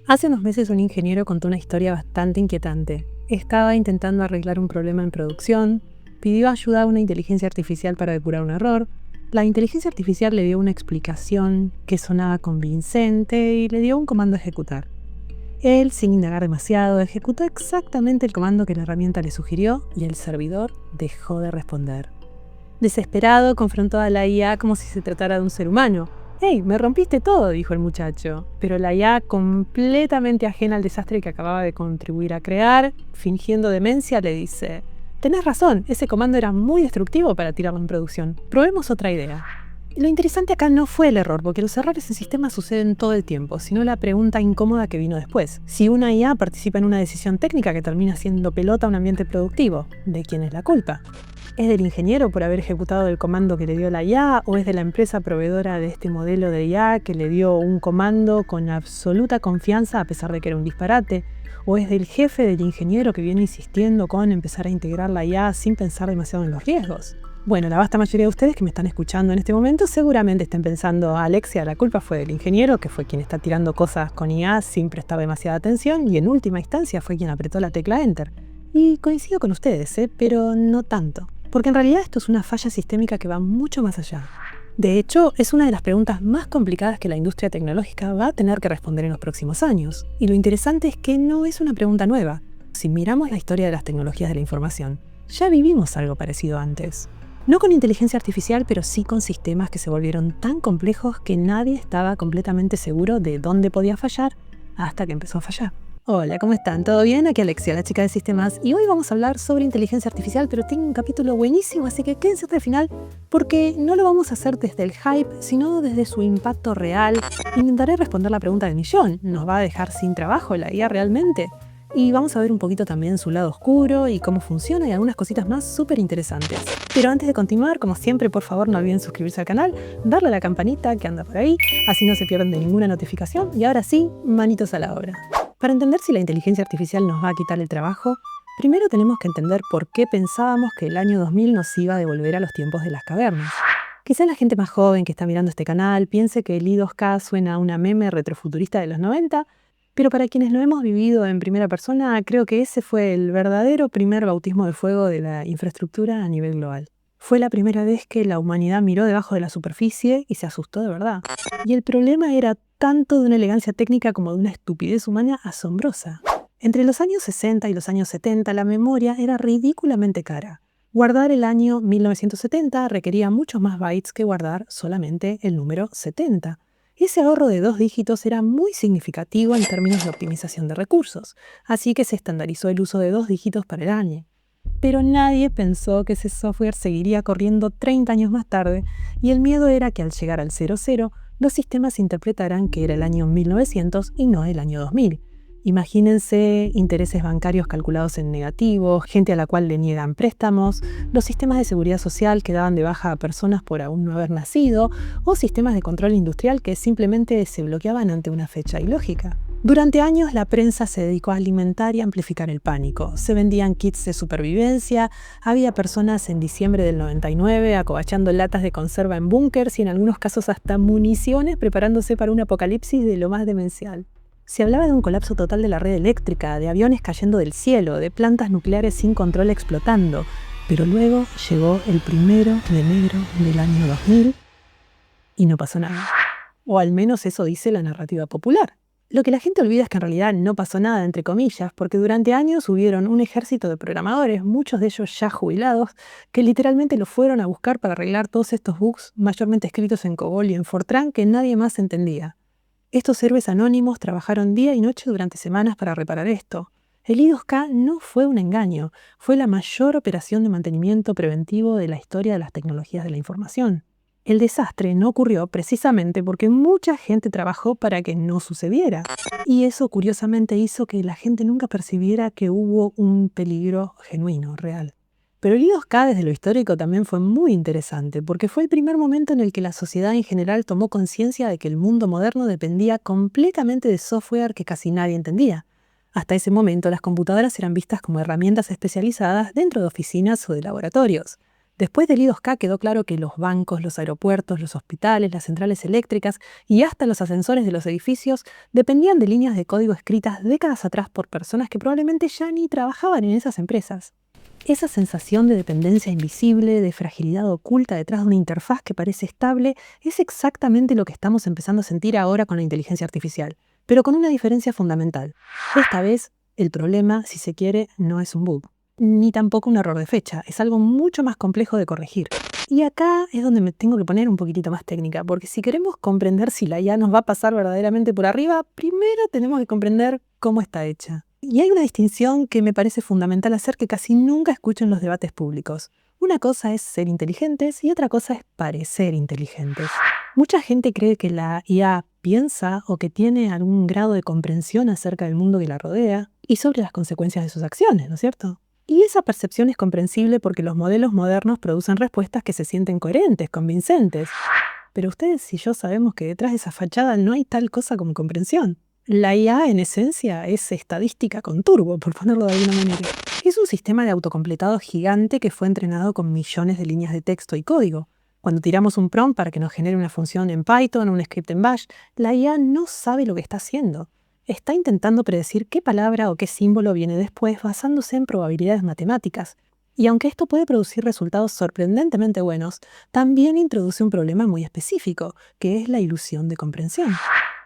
Hace unos meses un ingeniero contó una historia bastante inquietante. Estaba intentando arreglar un problema en producción, pidió ayuda a una inteligencia artificial para depurar un error. La inteligencia artificial le dio una explicación que sonaba convincente y le dio un comando a ejecutar. Él, sin indagar demasiado, ejecutó exactamente el comando que la herramienta le sugirió y el servidor dejó de responder. Desesperado, confrontó a la IA como si se tratara de un ser humano. «¡Hey, me rompiste todo!», dijo el muchacho. Pero la IA, completamente ajena al desastre que acababa de contribuir a crear, fingiendo demencia, le dice: «Tenés razón, ese comando era muy destructivo para tirarlo en producción. Probemos otra idea». Lo interesante acá no fue el error, porque los errores en sistemas suceden todo el tiempo, sino la pregunta incómoda que vino después. Si una IA participa en una decisión técnica que termina siendo pelota a un ambiente productivo, ¿de quién es la culpa? ¿Es del ingeniero por haber ejecutado el comando que le dio la IA o es de la empresa proveedora de este modelo de IA que le dio un comando con absoluta confianza a pesar de que era un disparate? ¿O es del jefe del ingeniero que viene insistiendo con empezar a integrar la IA sin pensar demasiado en los riesgos? Bueno, la vasta mayoría de ustedes que me están escuchando en este momento seguramente estén pensando: «Alexia, la culpa fue del ingeniero, que fue quien está tirando cosas con IA sin prestar demasiada atención y en última instancia fue quien apretó la tecla Enter». Y coincido con ustedes, pero no tanto. Porque en realidad esto es una falla sistémica que va mucho más allá. De hecho, es una de las preguntas más complicadas que la industria tecnológica va a tener que responder en los próximos años. Y lo interesante es que no es una pregunta nueva. Si miramos la historia de las tecnologías de la información, ya vivimos algo parecido antes. No con inteligencia artificial, pero sí con sistemas que se volvieron tan complejos que nadie estaba completamente seguro de dónde podía fallar hasta que empezó a fallar. Hola, ¿cómo están? ¿Todo bien? Aquí Alexia, la chica de sistemas, y hoy vamos a hablar sobre inteligencia artificial, pero tiene un capítulo buenísimo, así que quédense hasta el final porque no lo vamos a hacer desde el hype, sino desde su impacto real. Intentaré responder la pregunta del millón: ¿nos va a dejar sin trabajo la IA realmente? Y vamos a ver un poquito también su lado oscuro y cómo funciona y algunas cositas más súper interesantes. Pero antes de continuar, como siempre, por favor no olviden suscribirse al canal, darle a la campanita que anda por ahí, así no se pierden de ninguna notificación. Y ahora sí, manitos a la obra. Para entender si la inteligencia artificial nos va a quitar el trabajo, primero tenemos que entender por qué pensábamos que el año 2000 nos iba a devolver a los tiempos de las cavernas. Quizá la gente más joven que está mirando este canal piense que el I2K suena a una meme retrofuturista de los 90, pero para quienes lo hemos vivido en primera persona, creo que ese fue el verdadero primer bautismo de fuego de la infraestructura a nivel global. Fue la primera vez que la humanidad miró debajo de la superficie y se asustó de verdad. Y el problema era tanto de una elegancia técnica como de una estupidez humana asombrosa. Entre los años 60 y los años 70, la memoria era ridículamente cara. Guardar el año 1970 requería muchos más bytes que guardar solamente el número 70. Ese ahorro de 2 dígitos era muy significativo en términos de optimización de recursos, así que se estandarizó el uso de 2 dígitos para el año. Pero nadie pensó que ese software seguiría corriendo 30 años más tarde, y el miedo era que al llegar al 00, los sistemas interpretaran que era el año 1900 y no el año 2000. Imagínense intereses bancarios calculados en negativo, gente a la cual le niegan préstamos, los sistemas de seguridad social que daban de baja a personas por aún no haber nacido, o sistemas de control industrial que simplemente se bloqueaban ante una fecha ilógica. Durante años la prensa se dedicó a alimentar y amplificar el pánico. Se vendían kits de supervivencia, había personas en diciembre del 99 acobachando latas de conserva en búnkers y en algunos casos hasta municiones preparándose para un apocalipsis de lo más demencial. Se hablaba de un colapso total de la red eléctrica, de aviones cayendo del cielo, de plantas nucleares sin control explotando. Pero luego llegó el 1 de enero del año 2000 y no pasó nada. O al menos eso dice la narrativa popular. Lo que la gente olvida es que en realidad no pasó nada, entre comillas, porque durante años hubieron un ejército de programadores, muchos de ellos ya jubilados, que literalmente lo fueron a buscar para arreglar todos estos bugs, mayormente escritos en COBOL y en Fortran, que nadie más entendía. Estos héroes anónimos trabajaron día y noche durante semanas para reparar esto. El I2K no fue un engaño, fue la mayor operación de mantenimiento preventivo de la historia de las tecnologías de la información. El desastre no ocurrió precisamente porque mucha gente trabajó para que no sucediera. Y eso curiosamente hizo que la gente nunca percibiera que hubo un peligro genuino, real. Pero el I2K desde lo histórico también fue muy interesante porque fue el primer momento en el que la sociedad en general tomó conciencia de que el mundo moderno dependía completamente de software que casi nadie entendía. Hasta ese momento las computadoras eran vistas como herramientas especializadas dentro de oficinas o de laboratorios. Después del I2K quedó claro que los bancos, los aeropuertos, los hospitales, las centrales eléctricas y hasta los ascensores de los edificios dependían de líneas de código escritas décadas atrás por personas que probablemente ya ni trabajaban en esas empresas. Esa sensación de dependencia invisible, de fragilidad oculta detrás de una interfaz que parece estable, es exactamente lo que estamos empezando a sentir ahora con la inteligencia artificial, pero con una diferencia fundamental. Esta vez, el problema, si se quiere, no es un bug, ni tampoco un error de fecha, es algo mucho más complejo de corregir. Y acá es donde me tengo que poner un poquitito más técnica, porque si queremos comprender si la IA nos va a pasar verdaderamente por arriba, primero tenemos que comprender cómo está hecha. Y hay una distinción que me parece fundamental hacer que casi nunca escucho en los debates públicos. Una cosa es ser inteligentes y otra cosa es parecer inteligentes. Mucha gente cree que la IA piensa o que tiene algún grado de comprensión acerca del mundo que la rodea y sobre las consecuencias de sus acciones, ¿no es cierto? Y esa percepción es comprensible porque los modelos modernos producen respuestas que se sienten coherentes, convincentes. Pero ustedes y yo sabemos que detrás de esa fachada no hay tal cosa como comprensión. La IA, en esencia, es estadística con turbo, por ponerlo de alguna manera. Es un sistema de autocompletado gigante que fue entrenado con millones de líneas de texto y código. Cuando tiramos un prompt para que nos genere una función en Python o un script en Bash, la IA no sabe lo que está haciendo. Está intentando predecir qué palabra o qué símbolo viene después basándose en probabilidades matemáticas. Y aunque esto puede producir resultados sorprendentemente buenos, también introduce un problema muy específico, que es la ilusión de comprensión.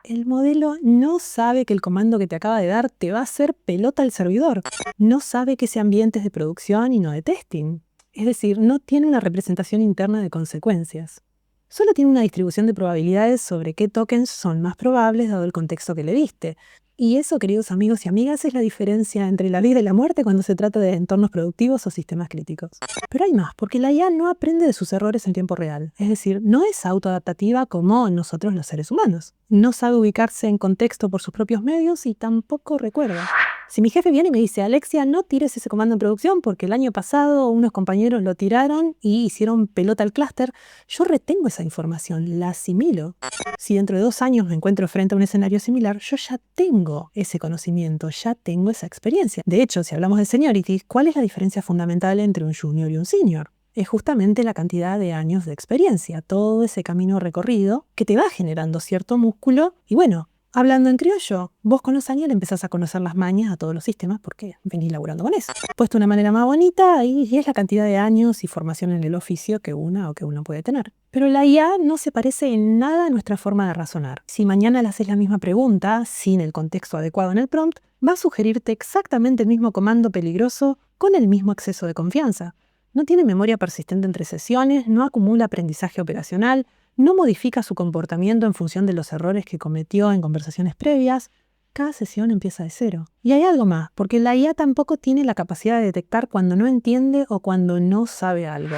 El modelo no sabe que el comando que te acaba de dar te va a hacer pelota al servidor. No sabe que ese ambiente es de producción y no de testing. Es decir, no tiene una representación interna de consecuencias. Solo tiene una distribución de probabilidades sobre qué tokens son más probables dado el contexto que le diste. Y eso, queridos amigos y amigas, es la diferencia entre la vida y la muerte cuando se trata de entornos productivos o sistemas críticos. Pero hay más, porque la IA no aprende de sus errores en tiempo real. Es decir, no es autoadaptativa como nosotros los seres humanos. No sabe ubicarse en contexto por sus propios medios y tampoco recuerda. Si mi jefe viene y me dice, Alexia, no tires ese comando en producción porque el año pasado unos compañeros lo tiraron y hicieron pelota al clúster, yo retengo esa información, la asimilo. Si dentro de 2 años me encuentro frente a un escenario similar, yo ya tengo ese conocimiento, ya tengo esa experiencia. De hecho, si hablamos de seniority, ¿cuál es la diferencia fundamental entre un junior y un senior? Es justamente la cantidad de años de experiencia, todo ese camino recorrido que te va generando cierto músculo y bueno, hablando en criollo, vos con los años le empezás a conocer las mañas a todos los sistemas porque venís laburando con eso. Puesto de una manera más bonita, y es la cantidad de años y formación en el oficio que una o que uno puede tener. Pero la IA no se parece en nada a nuestra forma de razonar. Si mañana le haces la misma pregunta, sin el contexto adecuado en el prompt, va a sugerirte exactamente el mismo comando peligroso con el mismo exceso de confianza. No tiene memoria persistente entre sesiones, no acumula aprendizaje operacional, no modifica su comportamiento en función de los errores que cometió en conversaciones previas. Cada sesión empieza de cero. Y hay algo más, porque la IA tampoco tiene la capacidad de detectar cuando no entiende o cuando no sabe algo.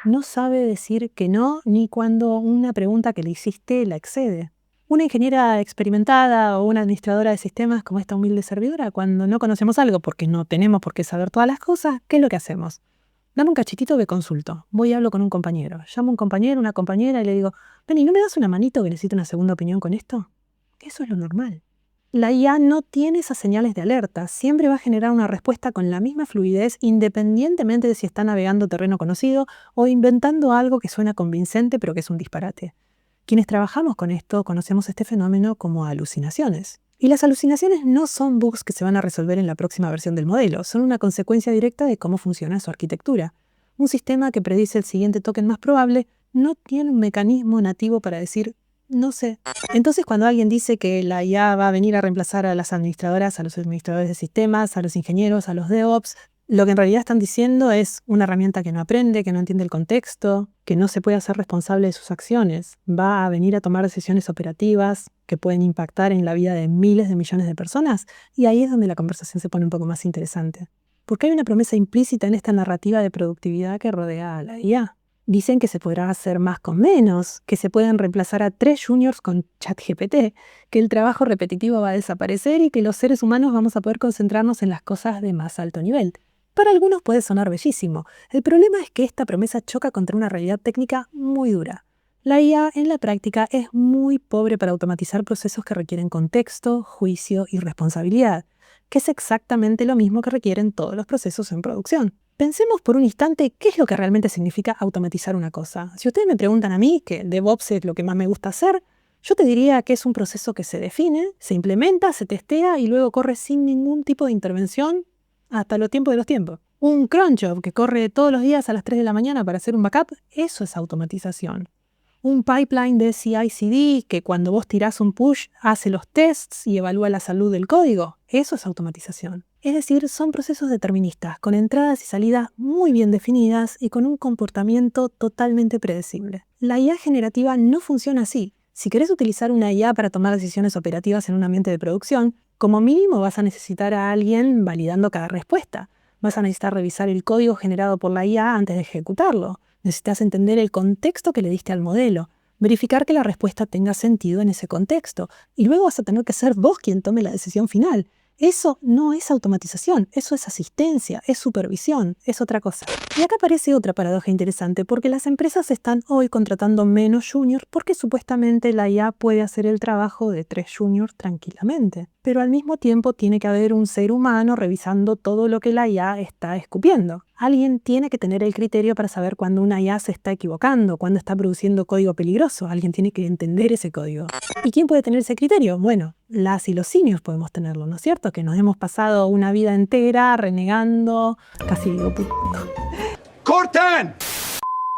No sabe decir que no, ni cuando una pregunta que le hiciste la excede. Una ingeniera experimentada o una administradora de sistemas como esta humilde servidora, cuando no conocemos algo porque no tenemos por qué saber todas las cosas, ¿qué es lo que hacemos? Dame un cachitito que consulto. Voy y hablo con un compañero. Llamo a un compañero, una compañera y le digo, Penny, ¿no me das una manito que necesito una segunda opinión con esto? Eso es lo normal. La IA no tiene esas señales de alerta. Siempre va a generar una respuesta con la misma fluidez independientemente de si está navegando terreno conocido o inventando algo que suena convincente pero que es un disparate. Quienes trabajamos con esto conocemos este fenómeno como alucinaciones. Y las alucinaciones no son bugs que se van a resolver en la próxima versión del modelo, son una consecuencia directa de cómo funciona su arquitectura. Un sistema que predice el siguiente token más probable no tiene un mecanismo nativo para decir, no sé. Entonces, cuando alguien dice que la IA va a venir a reemplazar a las administradoras, a los administradores de sistemas, a los ingenieros, a los DevOps, lo que en realidad están diciendo es una herramienta que no aprende, que no entiende el contexto, que no se puede hacer responsable de sus acciones. Va a venir a tomar decisiones operativas que pueden impactar en la vida de miles de millones de personas. Y ahí es donde la conversación se pone un poco más interesante. Porque hay una promesa implícita en esta narrativa de productividad que rodea a la IA. Dicen que se podrá hacer más con menos, que se pueden reemplazar a 3 juniors con ChatGPT, que el trabajo repetitivo va a desaparecer y que los seres humanos vamos a poder concentrarnos en las cosas de más alto nivel. Para algunos puede sonar bellísimo. El problema es que esta promesa choca contra una realidad técnica muy dura. La IA en la práctica es muy pobre para automatizar procesos que requieren contexto, juicio y responsabilidad, que es exactamente lo mismo que requieren todos los procesos en producción. Pensemos por un instante qué es lo que realmente significa automatizar una cosa. Si ustedes me preguntan a mí, que DevOps es lo que más me gusta hacer, yo te diría que es un proceso que se define, se implementa, se testea y luego corre sin ningún tipo de intervención hasta los tiempos de los tiempos. Un cron job que corre todos los días a las 3 de la mañana para hacer un backup, eso es automatización. Un pipeline de CI/CD que cuando vos tirás un push hace los tests y evalúa la salud del código, eso es automatización. Es decir, son procesos deterministas, con entradas y salidas muy bien definidas y con un comportamiento totalmente predecible. La IA generativa no funciona así. Si querés utilizar una IA para tomar decisiones operativas en un ambiente de producción, como mínimo vas a necesitar a alguien validando cada respuesta. Vas a necesitar revisar el código generado por la IA antes de ejecutarlo. Necesitas entender el contexto que le diste al modelo, verificar que la respuesta tenga sentido en ese contexto, y luego vas a tener que ser vos quien tome la decisión final. Eso no es automatización, eso es asistencia, es supervisión, es otra cosa. Y acá aparece otra paradoja interesante, porque las empresas están hoy contratando menos juniors porque supuestamente la IA puede hacer el trabajo de 3 juniors tranquilamente. Pero al mismo tiempo tiene que haber un ser humano revisando todo lo que la IA está escupiendo. Alguien tiene que tener el criterio para saber cuando una IA se está equivocando, cuando está produciendo código peligroso. Alguien tiene que entender ese código. ¿Y quién puede tener ese criterio? Bueno, las y los seniors podemos tenerlo, ¿no es cierto? Que nos hemos pasado una vida entera renegando, casi digo ¡Corten!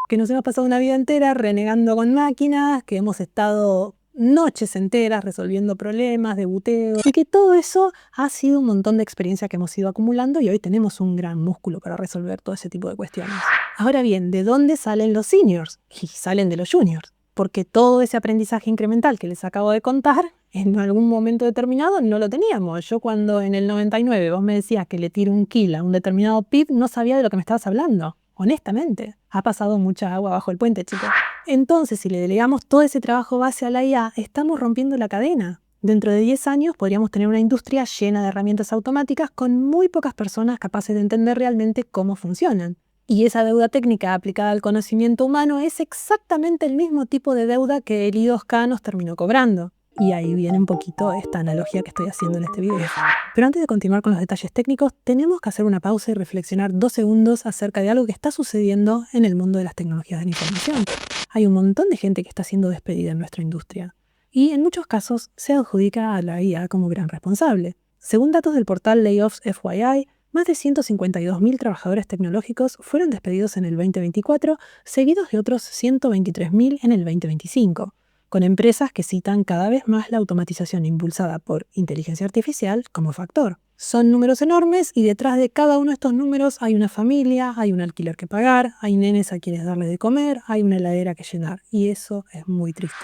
que nos hemos pasado una vida entera renegando con máquinas, que hemos estado noches enteras resolviendo problemas de buteo, y que todo eso ha sido un montón de experiencia que hemos ido acumulando y hoy tenemos un gran músculo para resolver todo ese tipo de cuestiones. Ahora bien, ¿de dónde salen los seniors? Y salen de los juniors, porque todo ese aprendizaje incremental que les acabo de contar, en algún momento determinado no lo teníamos. Yo cuando en el 99 vos me decías que le tiro un kill a un determinado pip, no sabía de lo que me estabas hablando. Honestamente, ha pasado mucha agua bajo el puente, chicos. Entonces, si le delegamos todo ese trabajo base a la IA, estamos rompiendo la cadena. Dentro de 10 años podríamos tener una industria llena de herramientas automáticas con muy pocas personas capaces de entender realmente cómo funcionan. Y esa deuda técnica aplicada al conocimiento humano es exactamente el mismo tipo de deuda que el I2K nos terminó cobrando. Y ahí viene un poquito esta analogía que estoy haciendo en este video. Pero antes de continuar con los detalles técnicos, tenemos que hacer una pausa y reflexionar 2 segundos acerca de algo que está sucediendo en el mundo de las tecnologías de la información. Hay un montón de gente que está siendo despedida en nuestra industria. Y en muchos casos se adjudica a la IA como gran responsable. Según datos del portal Layoffs FYI, más de 152.000 trabajadores tecnológicos fueron despedidos en el 2024, seguidos de otros 123.000 en el 2025. Con empresas que citan cada vez más la automatización impulsada por inteligencia artificial como factor. Son números enormes y detrás de cada uno de estos números hay una familia, hay un alquiler que pagar, hay nenes a quienes darle de comer, hay una heladera que llenar, y eso es muy triste.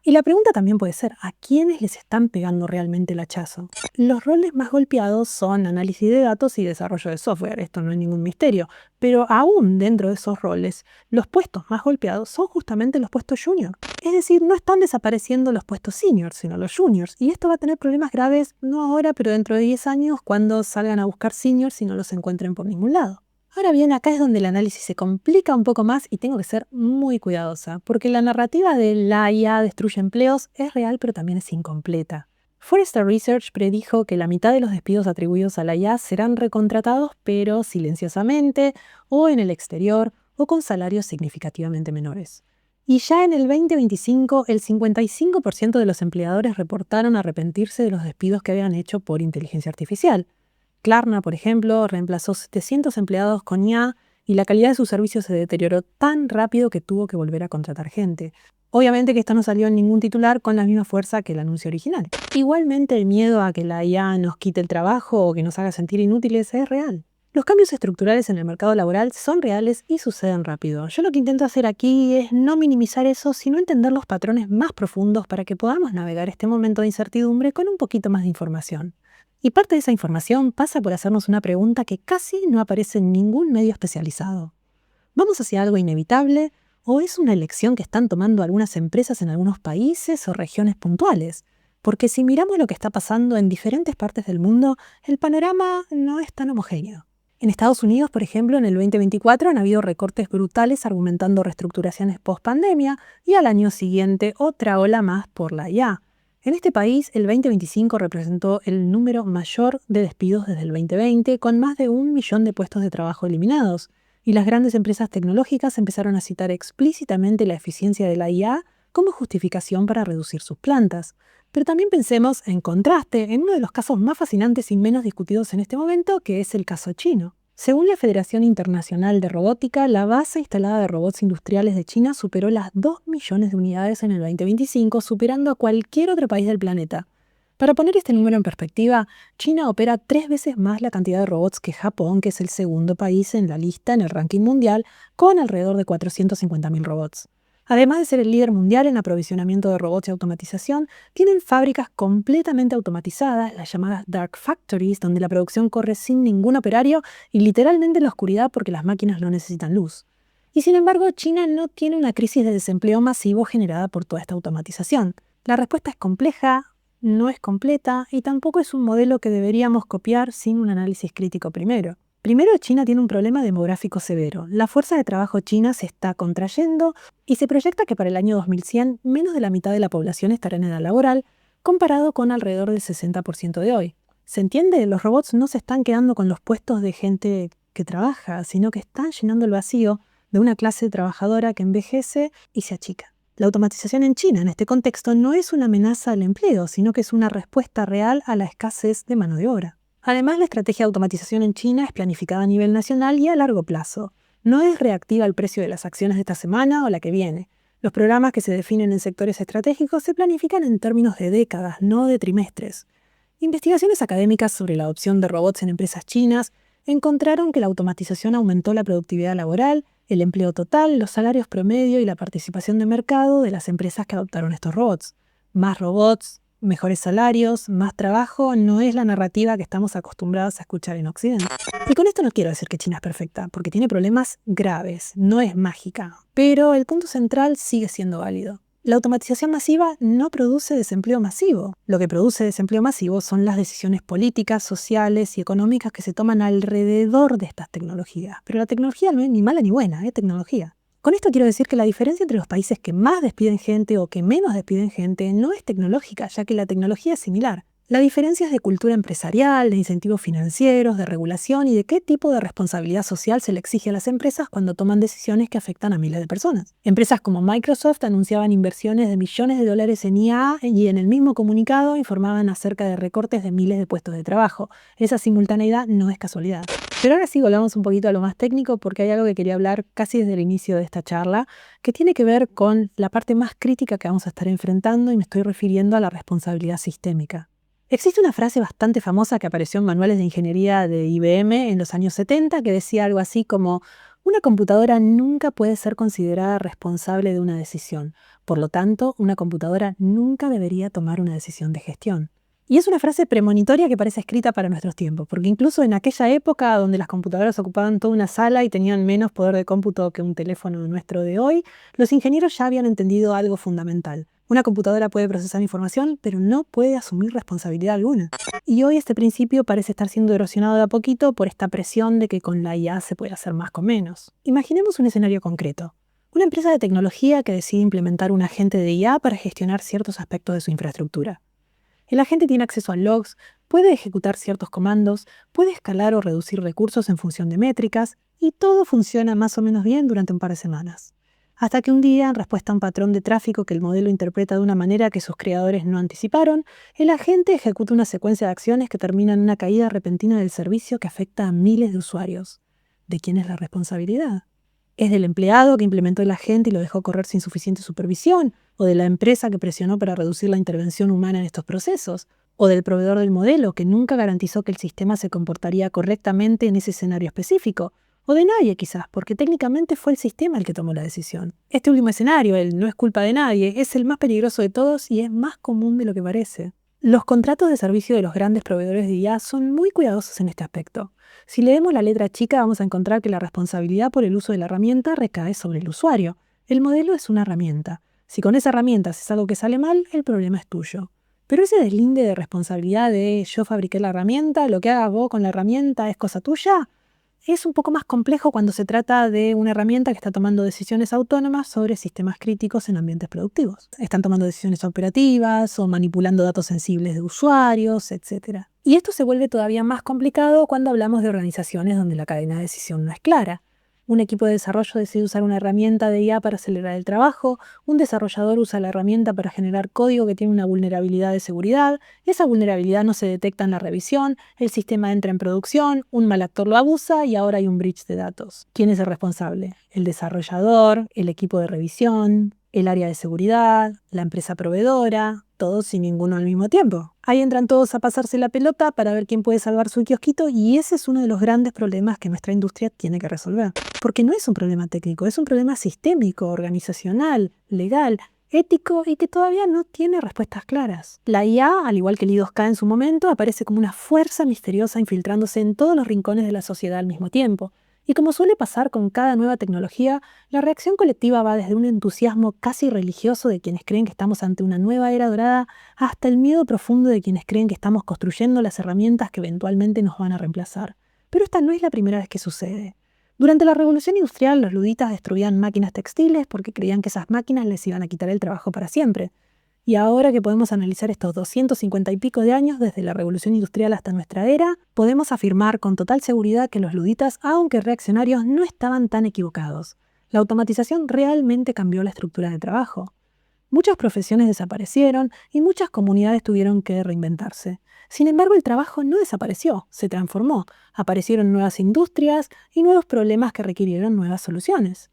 Y la pregunta también puede ser, ¿a quiénes les están pegando realmente el hachazo? Los roles más golpeados son análisis de datos y desarrollo de software, esto no es ningún misterio, pero aún dentro de esos roles, los puestos más golpeados son justamente los puestos junior. Es decir, no están desapareciendo los puestos senior, sino los juniors, y esto va a tener problemas graves, no ahora, pero dentro de 10 años, cuando salgan a buscar seniors y no los encuentren por ningún lado. Ahora bien, acá es donde el análisis se complica un poco más y tengo que ser muy cuidadosa, porque la narrativa de la IA destruye empleos es real pero también es incompleta. Forrester Research predijo que la mitad de los despidos atribuidos a la IA serán recontratados pero silenciosamente, o en el exterior, o con salarios significativamente menores. Y ya en el 2025, el 55% de los empleadores reportaron arrepentirse de los despidos que habían hecho por inteligencia artificial. Klarna, por ejemplo, reemplazó 700 empleados con IA y la calidad de sus servicios se deterioró tan rápido que tuvo que volver a contratar gente. Obviamente que esto no salió en ningún titular con la misma fuerza que el anuncio original. Igualmente el miedo a que la IA nos quite el trabajo o que nos haga sentir inútiles es real. Los cambios estructurales en el mercado laboral son reales y suceden rápido. Yo lo que intento hacer aquí es no minimizar eso, sino entender los patrones más profundos para que podamos navegar este momento de incertidumbre con un poquito más de información. Y parte de esa información pasa por hacernos una pregunta que casi no aparece en ningún medio especializado. ¿Vamos hacia algo inevitable o es una elección que están tomando algunas empresas en algunos países o regiones puntuales? Porque si miramos lo que está pasando en diferentes partes del mundo, el panorama no es tan homogéneo. En Estados Unidos, por ejemplo, en el 2024 han habido recortes brutales argumentando reestructuraciones post-pandemia y al año siguiente otra ola más por la IA. En este país, el 2025 representó el número mayor de despidos desde el 2020, con más de 1 millón de puestos de trabajo eliminados, y las grandes empresas tecnológicas empezaron a citar explícitamente la eficiencia de la IA como justificación para reducir sus plantas. Pero también pensemos, en contraste, en uno de los casos más fascinantes y menos discutidos en este momento, que es el caso chino. Según la Federación Internacional de Robótica, la base instalada de robots industriales de China superó las 2 millones de unidades en el 2025, superando a cualquier otro país del planeta. Para poner este número en perspectiva, China opera 3 veces más la cantidad de robots que Japón, que es el segundo país en la lista en el ranking mundial, con alrededor de 450.000 robots. Además de ser el líder mundial en aprovisionamiento de robots y automatización, tienen fábricas completamente automatizadas, las llamadas Dark Factories, donde la producción corre sin ningún operario y literalmente en la oscuridad porque las máquinas no necesitan luz. Y sin embargo, China no tiene una crisis de desempleo masivo generada por toda esta automatización. La respuesta es compleja, no es completa y tampoco es un modelo que deberíamos copiar sin un análisis crítico primero. Primero, China tiene un problema demográfico severo. La fuerza de trabajo china se está contrayendo y se proyecta que para el año 2100 menos de la mitad de la población estará en edad laboral, comparado con alrededor del 60% de hoy. ¿Se entiende? Los robots no se están quedando con los puestos de gente que trabaja, sino que están llenando el vacío de una clase trabajadora que envejece y se achica. La automatización en China, en este contexto, no es una amenaza al empleo, sino que es una respuesta real a la escasez de mano de obra. Además, la estrategia de automatización en China es planificada a nivel nacional y a largo plazo. No es reactiva al precio de las acciones de esta semana o la que viene. Los programas que se definen en sectores estratégicos se planifican en términos de décadas, no de trimestres. Investigaciones académicas sobre la adopción de robots en empresas chinas encontraron que la automatización aumentó la productividad laboral, el empleo total, los salarios promedio y la participación de mercado de las empresas que adoptaron estos robots. Más robots, mejores salarios, más trabajo, no es la narrativa que estamos acostumbrados a escuchar en Occidente. Y con esto no quiero decir que China es perfecta, porque tiene problemas graves, no es mágica. Pero el punto central sigue siendo válido. La automatización masiva no produce desempleo masivo. Lo que produce desempleo masivo son las decisiones políticas, sociales y económicas que se toman alrededor de estas tecnologías. Pero la tecnología no es ni mala ni buena, es tecnología. Con esto quiero decir que la diferencia entre los países que más despiden gente o que menos despiden gente no es tecnológica, ya que la tecnología es similar. La diferencia es de cultura empresarial, de incentivos financieros, de regulación y de qué tipo de responsabilidad social se le exige a las empresas cuando toman decisiones que afectan a miles de personas. Empresas como Microsoft anunciaban inversiones de millones de dólares en IA y en el mismo comunicado informaban acerca de recortes de miles de puestos de trabajo. Esa simultaneidad no es casualidad. Pero ahora sí volvamos un poquito a lo más técnico porque hay algo que quería hablar casi desde el inicio de esta charla que tiene que ver con la parte más crítica que vamos a estar enfrentando y me estoy refiriendo a la responsabilidad sistémica. Existe una frase bastante famosa que apareció en manuales de ingeniería de IBM en los años 70 que decía algo así como: una computadora nunca puede ser considerada responsable de una decisión. Por lo tanto, una computadora nunca debería tomar una decisión de gestión. Y es una frase premonitoria que parece escrita para nuestros tiempos, porque incluso en aquella época donde las computadoras ocupaban toda una sala y tenían menos poder de cómputo que un teléfono nuestro de hoy, los ingenieros ya habían entendido algo fundamental. Una computadora puede procesar información, pero no puede asumir responsabilidad alguna. Y hoy este principio parece estar siendo erosionado de a poquito por esta presión de que con la IA se puede hacer más con menos. Imaginemos un escenario concreto. Una empresa de tecnología que decide implementar un agente de IA para gestionar ciertos aspectos de su infraestructura. El agente tiene acceso a logs, puede ejecutar ciertos comandos, puede escalar o reducir recursos en función de métricas, y todo funciona más o menos bien durante un par de semanas. Hasta que un día, en respuesta a un patrón de tráfico que el modelo interpreta de una manera que sus creadores no anticiparon, el agente ejecuta una secuencia de acciones que termina en una caída repentina del servicio que afecta a miles de usuarios. ¿De quién es la responsabilidad? ¿Es del empleado que implementó el agente y lo dejó correr sin suficiente supervisión? ¿O de la empresa que presionó para reducir la intervención humana en estos procesos? ¿O del proveedor del modelo que nunca garantizó que el sistema se comportaría correctamente en ese escenario específico? O de nadie quizás, porque técnicamente fue el sistema el que tomó la decisión. Este último escenario, el no es culpa de nadie, es el más peligroso de todos y es más común de lo que parece. Los contratos de servicio de los grandes proveedores de IA son muy cuidadosos en este aspecto. Si leemos la letra chica vamos a encontrar que la responsabilidad por el uso de la herramienta recae sobre el usuario. El modelo es una herramienta. Si con esa herramienta haces algo que sale mal, el problema es tuyo. Pero ese deslinde de responsabilidad de yo fabriqué la herramienta, lo que hagas vos con la herramienta es cosa tuya, es un poco más complejo cuando se trata de una herramienta que está tomando decisiones autónomas sobre sistemas críticos en ambientes productivos. Están tomando decisiones operativas o manipulando datos sensibles de usuarios, etc. Y esto se vuelve todavía más complicado cuando hablamos de organizaciones donde la cadena de decisión no es clara. Un equipo de desarrollo decide usar una herramienta de IA para acelerar el trabajo, un desarrollador usa la herramienta para generar código que tiene una vulnerabilidad de seguridad, esa vulnerabilidad no se detecta en la revisión, el sistema entra en producción, un mal actor lo abusa y ahora hay un breach de datos. ¿Quién es el responsable? ¿El desarrollador? ¿El equipo de revisión? ¿El área de seguridad? ¿La empresa proveedora? Todos sin ninguno al mismo tiempo. Ahí entran todos a pasarse la pelota para ver quién puede salvar su kiosquito y ese es uno de los grandes problemas que nuestra industria tiene que resolver. Porque no es un problema técnico, es un problema sistémico, organizacional, legal, ético y que todavía no tiene respuestas claras. La IA, al igual que el I2K en su momento, aparece como una fuerza misteriosa infiltrándose en todos los rincones de la sociedad al mismo tiempo. Y como suele pasar con cada nueva tecnología, la reacción colectiva va desde un entusiasmo casi religioso de quienes creen que estamos ante una nueva era dorada, hasta el miedo profundo de quienes creen que estamos construyendo las herramientas que eventualmente nos van a reemplazar. Pero esta no es la primera vez que sucede. Durante la Revolución Industrial, los luditas destruían máquinas textiles porque creían que esas máquinas les iban a quitar el trabajo para siempre. Y ahora que podemos analizar estos 250 y pico de años desde la Revolución Industrial hasta nuestra era, podemos afirmar con total seguridad que los luditas, aunque reaccionarios, no estaban tan equivocados. La automatización realmente cambió la estructura de trabajo. Muchas profesiones desaparecieron y muchas comunidades tuvieron que reinventarse. Sin embargo, el trabajo no desapareció, se transformó. Aparecieron nuevas industrias y nuevos problemas que requirieron nuevas soluciones.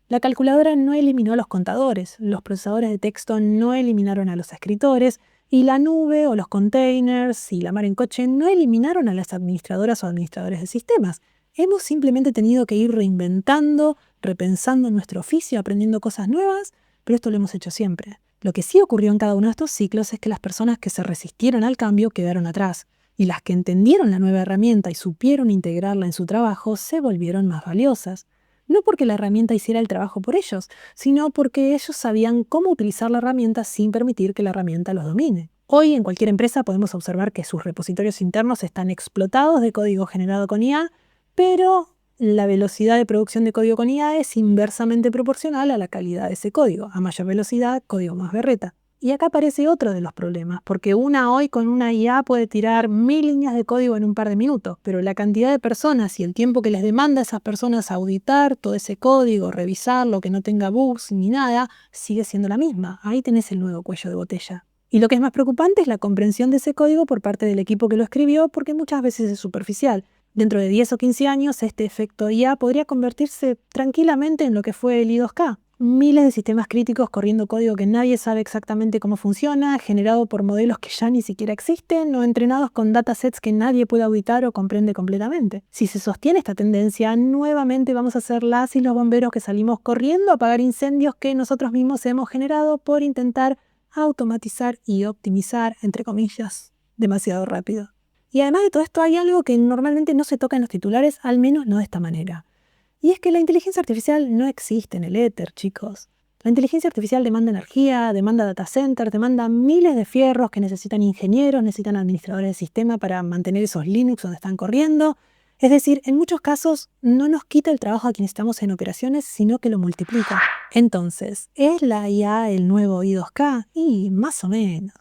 La calculadora no eliminó a los contadores, los procesadores de texto no eliminaron a los escritores, y la nube o los containers y la mar en coche no eliminaron a las administradoras o administradores de sistemas. Hemos simplemente tenido que ir reinventando, repensando nuestro oficio, aprendiendo cosas nuevas, pero esto lo hemos hecho siempre. Lo que sí ocurrió en cada uno de estos ciclos es que las personas que se resistieron al cambio quedaron atrás, y las que entendieron la nueva herramienta y supieron integrarla en su trabajo se volvieron más valiosas. No porque la herramienta hiciera el trabajo por ellos, sino porque ellos sabían cómo utilizar la herramienta sin permitir que la herramienta los domine. Hoy en cualquier empresa podemos observar que sus repositorios internos están explotados de código generado con IA, pero la velocidad de producción de código con IA es inversamente proporcional a la calidad de ese código. A mayor velocidad, código más berreta. Y acá aparece otro de los problemas, porque hoy con una IA puede tirar 1000 líneas de código en un par de minutos, pero la cantidad de personas y el tiempo que les demanda a esas personas auditar todo ese código, revisarlo, que no tenga bugs ni nada, sigue siendo la misma. Ahí tenés el nuevo cuello de botella. Y lo que es más preocupante es la comprensión de ese código por parte del equipo que lo escribió, porque muchas veces es superficial. Dentro de 10 o 15 años, este efecto IA podría convertirse tranquilamente en lo que fue el I2K. Miles de sistemas críticos corriendo código que nadie sabe exactamente cómo funciona, generado por modelos que ya ni siquiera existen o entrenados con datasets que nadie puede auditar o comprende completamente. Si se sostiene esta tendencia, nuevamente vamos a ser las y los bomberos que salimos corriendo a apagar incendios que nosotros mismos hemos generado por intentar automatizar y optimizar, entre comillas, demasiado rápido. Y además de todo esto hay algo que normalmente no se toca en los titulares, al menos no de esta manera. Y es que la inteligencia artificial no existe en el éter, chicos. La inteligencia artificial demanda energía, demanda data centers, demanda miles de fierros que necesitan ingenieros, necesitan administradores de sistema para mantener esos Linux donde están corriendo. Es decir, en muchos casos no nos quita el trabajo a quienes estamos en operaciones, sino que lo multiplica. Entonces, ¿es la IA el nuevo I2K? Y más o menos.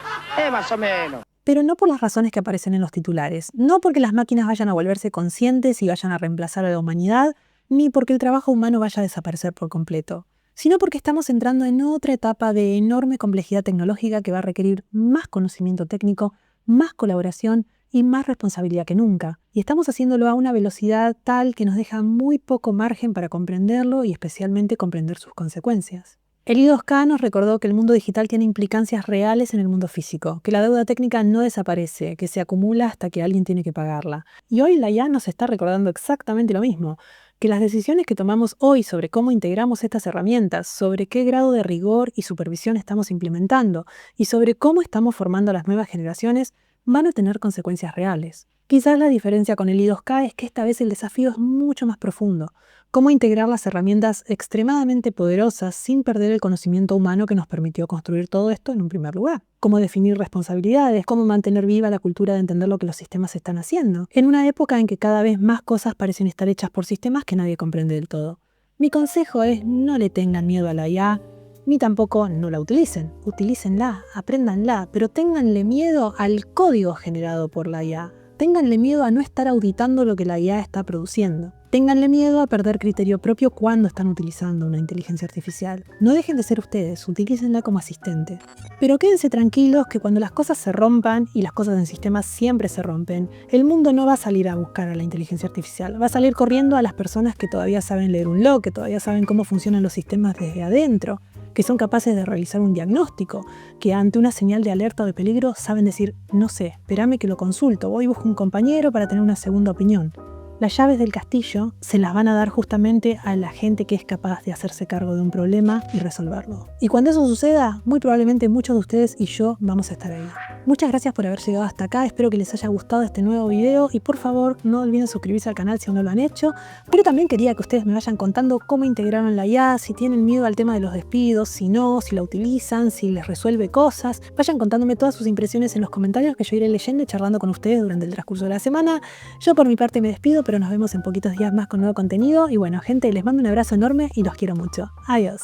Más o menos. Pero no por las razones que aparecen en los titulares, no porque las máquinas vayan a volverse conscientes y vayan a reemplazar a la humanidad, ni porque el trabajo humano vaya a desaparecer por completo, sino porque estamos entrando en otra etapa de enorme complejidad tecnológica que va a requerir más conocimiento técnico, más colaboración y más responsabilidad que nunca. Y estamos haciéndolo a una velocidad tal que nos deja muy poco margen para comprenderlo y especialmente comprender sus consecuencias. El I2K nos recordó que el mundo digital tiene implicancias reales en el mundo físico, que la deuda técnica no desaparece, que se acumula hasta que alguien tiene que pagarla. Y hoy la IA nos está recordando exactamente lo mismo, que las decisiones que tomamos hoy sobre cómo integramos estas herramientas, sobre qué grado de rigor y supervisión estamos implementando y sobre cómo estamos formando a las nuevas generaciones van a tener consecuencias reales. Quizás la diferencia con el I2K es que esta vez el desafío es mucho más profundo. Cómo integrar las herramientas extremadamente poderosas sin perder el conocimiento humano que nos permitió construir todo esto en un primer lugar. Cómo definir responsabilidades, cómo mantener viva la cultura de entender lo que los sistemas están haciendo, en una época en que cada vez más cosas parecen estar hechas por sistemas que nadie comprende del todo. Mi consejo es: no le tengan miedo a la IA, ni tampoco no la utilicen. Utilícenla, apréndanla, pero ténganle miedo al código generado por la IA. Ténganle miedo a no estar auditando lo que la IA está produciendo. Ténganle miedo a perder criterio propio cuando están utilizando una inteligencia artificial. No dejen de ser ustedes, utilícenla como asistente. Pero quédense tranquilos que cuando las cosas se rompan, y las cosas en sistemas siempre se rompen, el mundo no va a salir a buscar a la inteligencia artificial. Va a salir corriendo a las personas que todavía saben leer un log, que todavía saben cómo funcionan los sistemas desde adentro, que son capaces de realizar un diagnóstico, que ante una señal de alerta o de peligro saben decir: no sé, espérame que lo consulto, voy y busco un compañero para tener una segunda opinión. Las llaves del castillo se las van a dar justamente a la gente que es capaz de hacerse cargo de un problema y resolverlo. Y cuando eso suceda, muy probablemente muchos de ustedes y yo vamos a estar ahí. Muchas gracias por haber llegado hasta acá, espero que les haya gustado este nuevo video y por favor no olviden suscribirse al canal si aún no lo han hecho, pero también quería que ustedes me vayan contando cómo integraron la IA, si tienen miedo al tema de los despidos, si no, si la utilizan, si les resuelve cosas. Vayan contándome todas sus impresiones en los comentarios que yo iré leyendo y charlando con ustedes durante el transcurso de la semana. Yo por mi parte me despido, pero nos vemos en poquitos días más con nuevo contenido y bueno, gente, les mando un abrazo enorme y los quiero mucho. Adiós.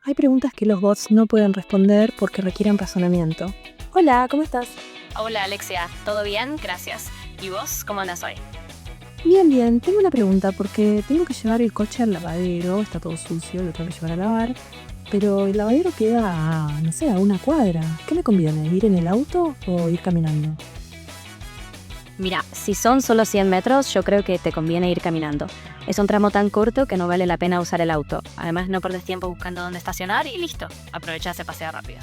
Hay preguntas que los bots no pueden responder porque requieren razonamiento. Hola, ¿cómo estás? Hola Alexia, ¿todo bien? Gracias. ¿Y vos? ¿Cómo andas hoy? Bien, bien. Tengo una pregunta porque tengo que llevar el coche al lavadero, está todo sucio, lo tengo que llevar a lavar, pero el lavadero queda a, no sé, a una cuadra. ¿Qué me conviene? ¿Ir en el auto o ir caminando? Mira, si son solo 100 metros, yo creo que te conviene ir caminando. Es un tramo tan corto que no vale la pena usar el auto. Además, no perdes tiempo buscando dónde estacionar y listo. Aprovecha ese paseo rápido.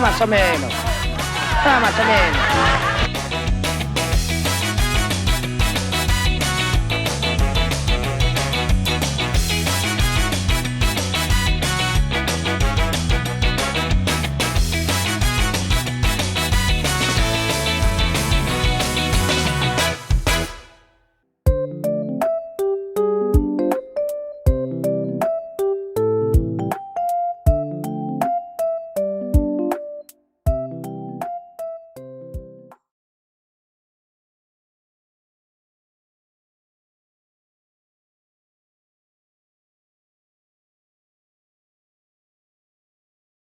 Más o menos. Más o menos.